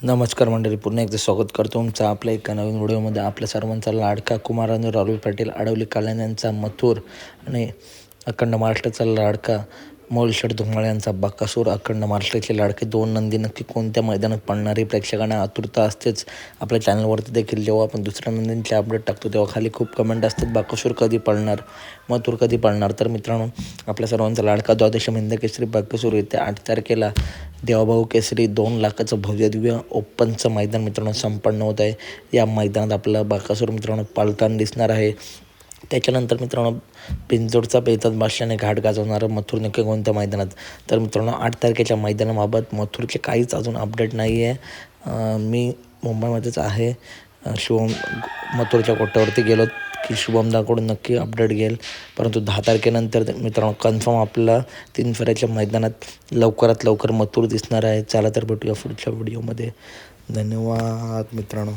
नमस्कार मंडळी, पुन्हा एकदा स्वागत करतो तुमचं आपल्या एका नवीन व्हिडिओमध्ये. आपल्या सर्वांचा लाडका कुमारांनो राहुल पाटील आडवली कल्याण यांचा मथुर आणि अखंड महाराष्ट्राचा लाडका मोलशेठ धुमाळ यांचा बकासूर. अखंड महाराष्ट्राचे लाडके दोन नंदी नक्की कोणत्या मैदानात पळणारी प्रेक्षकांना आतुरता असतेच. आपल्या चॅनलवरती देखील जेव्हा आपण दुसऱ्या नंदींचे अपडेट टाकतो तेव्हा खाली खूप कमेंट असतात, बकासूर कधी पळणार, मथुर कधी पळणार. तर मित्रांनो, आपल्या सर्वांचा लाडका द्वादश हिंद केसरी बकासूर येत्या 8 तारखेला देवाभाऊ केसरी 2 लाखाचं भव्यदिव्य ओपनचं मैदान मित्रांनो संपन्न होत आहे. या मैदानात आपला बकासूर मित्रांनो पाळताना दिसणार आहे. त्याच्यानंतर मित्रांनो, पिंजोडचा बेतात बादशाने घाट गाजवणारं मथुर नक्की कोणत्या मैदानात. तर मित्रांनो, 8 तारखेच्या मैदानाबाबत मथुरचे काहीच अजून अपडेट नाही आहे. मी मुंबईमध्येच आहे. शुभम मथुरच्या कोट्यावरती गेलो की शुभमदाकडून नक्की अपडेट घेईल. परंतु 10 तारखेनंतर मित्रांनो कन्फर्म आपला 3 फेऱ्याच्या मैदानात लवकरात लवकर मथुर दिसणार आहे. चला तर भेटूया पुढच्या व्हिडिओमध्ये. धन्यवाद मित्रांनो.